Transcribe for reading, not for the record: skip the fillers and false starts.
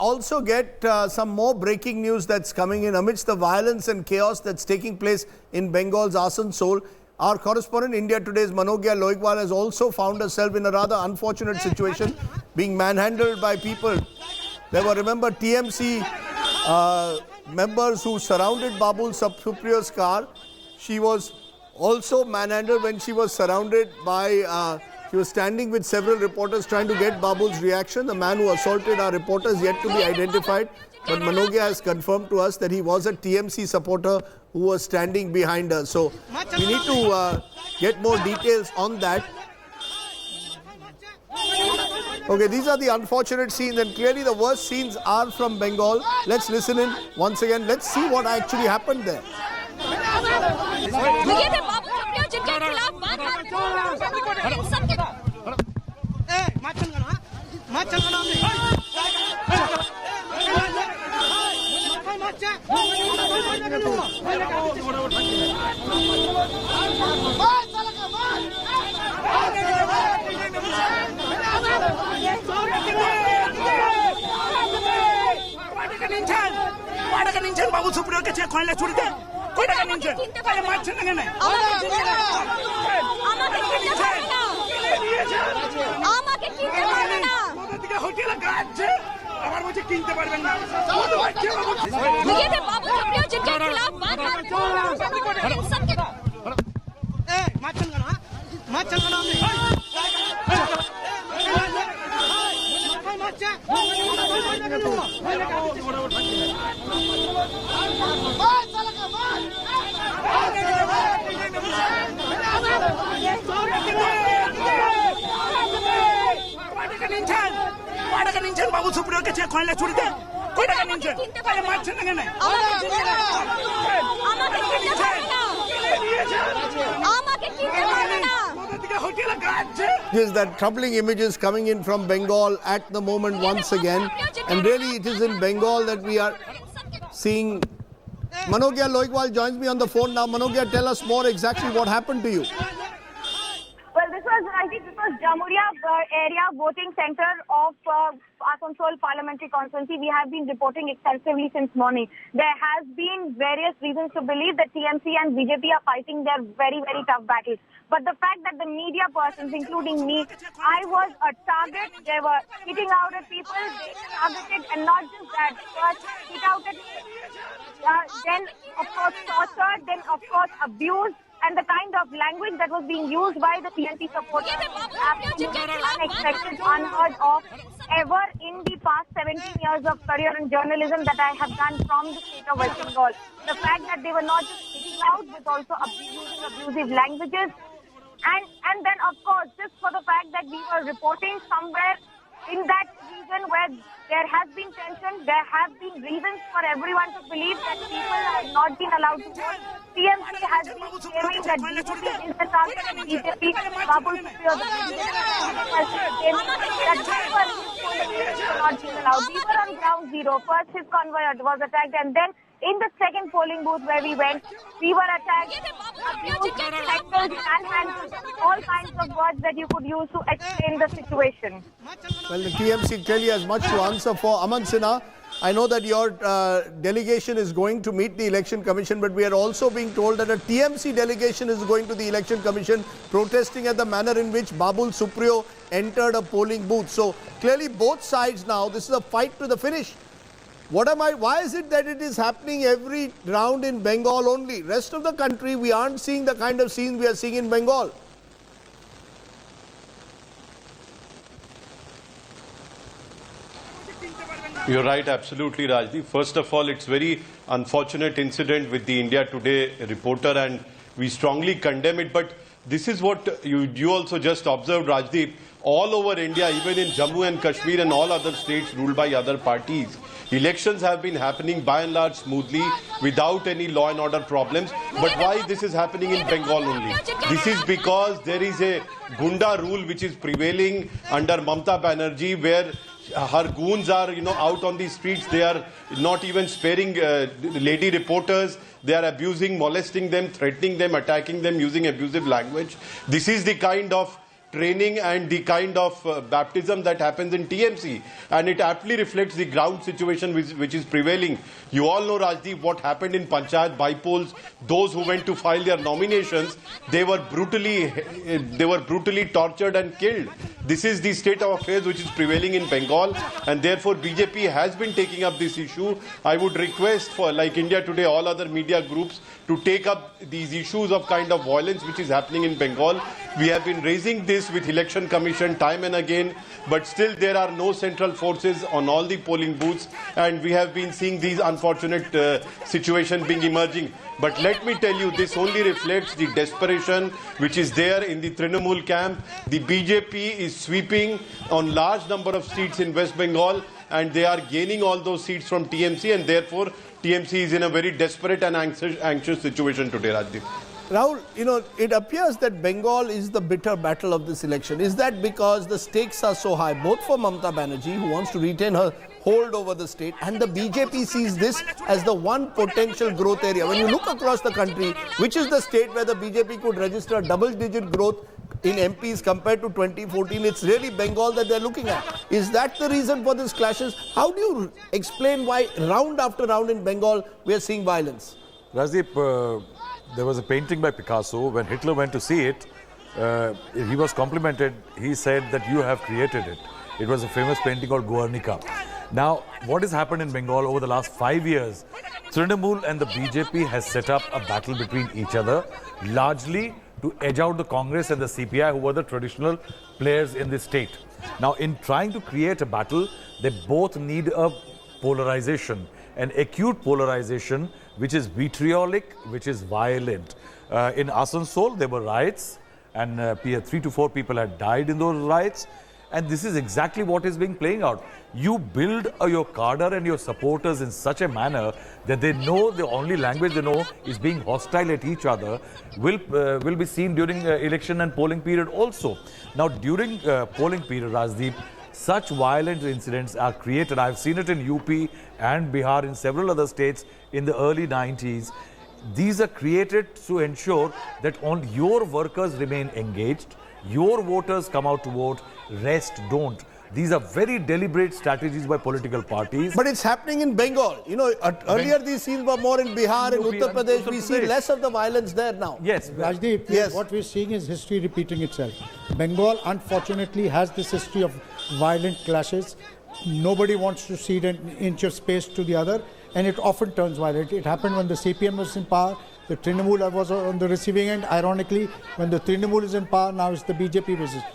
also get some more breaking news that's coming in amidst the violence and chaos that's taking place in Bengal's Asansol. Our correspondent India Today's Manogya Loiwal has also found herself in a rather unfortunate situation, being manhandled by people. There were, remember, TMC members who surrounded Babul Supriyo's car. She was also manhandled when she was surrounded by, she was standing with several reporters trying to get Babul's reaction. The man who assaulted our reporter is yet to be identified. But Manogya has confirmed to us that he was a TMC supporter who was standing behind her. So we need to get more details on that. Okay, these are the unfortunate scenes, and clearly the worst scenes are from Bengal. Let's listen in once again. Let's see what actually happened there. Babul Supriyo ke check khoile chhod de koi taka ninchen pale marchen na nai amake kinte parbe na modige hotel gaচ্ছে আবার বলছে কিনতে পারবেন না ये थे बाबू सुप्रियो जिनके खिलाफ बात सबके ए माचन गाना Babul Supriyo ke check khoile chhod de koi taka ninchen pale marchen na nai amake kinte parbe na modige hotel gaচ্ছে. Is that troubling images coming in from Bengal at the moment once again, and really it is in Bengal that we are seeing. Manogya Loiwal joins me on the phone now. Manogya, tell us more exactly what happened to you. Well, this was Jamuria area voting center of Asansol parliamentary constituency. We have been reporting extensively since morning. There has been various reasons to believe that TMC and BJP are fighting their very, very tough battles. But the fact that the media persons, including me, I was a target. They were hitting out at people, they targeted, and not just that, but hit out at then, of course, tortured, then, of course, abused. And the kind of language that was being used by the TMC supporters is absolutely unexpected, unheard of ever in the past 17 years of career in journalism that I have done from the state of West Bengal. The fact that they were not just speaking out, but also using abusive languages. And then, of course, just for the fact that we were reporting somewhere in that region where there has been tension, there have been reasons for everyone to believe that people have not been allowed to vote. TMC has been claiming that BJP is the target of BJP. Babul Supriyo, the president, has claimed that people were not being allowed. We were on ground zero. First, his convoy was attacked, and then in the second polling booth where we went, we were attacked, abused, heckled, manhandled, all kinds of words that you could use to explain the situation. Well, the TMC clearly has much to answer for. Aman Sinha, I know that your delegation is going to meet the Election Commission, but we are also being told that a TMC delegation is going to the Election Commission protesting at the manner in which Babul Supriyo entered a polling booth. So clearly both sides now, this is a fight to the finish. Why is it that it is happening every round in Bengal only? Rest of the country, we aren't seeing the kind of scenes we are seeing in Bengal. You're right, absolutely, Rajdeep. First of all, it's very unfortunate incident with the India Today reporter, and we strongly condemn it. But this is what you also just observed, Rajdeep. All over India, even in Jammu and Kashmir and all other states ruled by other parties, elections have been happening by and large smoothly without any law and order problems. But why this is happening in Bengal only? This is because there is a Gunda rule which is prevailing under Mamata Banerjee, where her goons are, out on the streets. They are not even sparing lady reporters. They are abusing, molesting them, threatening them, attacking them using abusive language. This is the kind of training and the kind of baptism that happens in TMC, and it aptly reflects the ground situation which is prevailing. You all know, Rajdeep, what happened in Panchayat bypolls. Those who went to file their nominations, they were brutally tortured and killed. This is the state of affairs which is prevailing in Bengal, and therefore BJP has been taking up this issue. I would request for, like India Today, all other media groups to take up these issues of kind of violence which is happening in Bengal. We have been raising this with Election Commission time and again, but still there are no central forces on all the polling booths, and we have been seeing these unfortunate situations being emerging. But let me tell you, this only reflects the desperation which is there in the Trinamool camp. The BJP is sweeping on large number of seats in West Bengal, and they are gaining all those seats from TMC, and therefore TMC is in a very desperate and anxious situation today, Rajdeep. Rahul, you know, it appears that Bengal is the bitter battle of this election. Is that because the stakes are so high, both for Mamata Banerjee, who wants to retain her hold over the state, and the BJP sees this as the one potential growth area? When you look across the country, which is the state where the BJP could register double-digit growth in MPs compared to 2014, it's really Bengal that they're looking at. Is that the reason for these clashes? How do you explain why round after round in Bengal we are seeing violence? Rajdeep, there was a painting by Picasso. When Hitler went to see it, he was complimented. He said that you have created it. It was a famous painting called Guernica. Now, what has happened in Bengal over the last 5 years? Trinamool and the BJP has set up a battle between each other, largely to edge out the Congress and the CPI, who were the traditional players in this state. Now, in trying to create a battle, they both need a polarization, an acute polarization, which is vitriolic, which is violent. In Asansol, there were riots, and 3 to 4 people had died in those riots. And this is exactly what is being playing out. You build your cadre and your supporters in such a manner that they know the only language they know is being hostile at each other, will be seen during election and polling period also. Now, during polling period, Rajdeep, such violent incidents are created. I've seen it in UP and Bihar, in several other states in the early 90s. These are created to ensure that your workers remain engaged, your voters come out to vote, rest don't. These are very deliberate strategies by political parties. But it's happening in Bengal. You know, earlier these scenes were more in Bihar and Uttar Pradesh. We see less of the violence there now. Yes. Rajdeep, yes. What we're seeing is history repeating itself. Bengal, unfortunately, has this history of violent clashes. Nobody wants to cede an inch of space to the other, and it often turns violent. It happened when the CPM was in power. The Trinamool was on the receiving end. Ironically, when the Trinamool is in power, now it's the BJP versus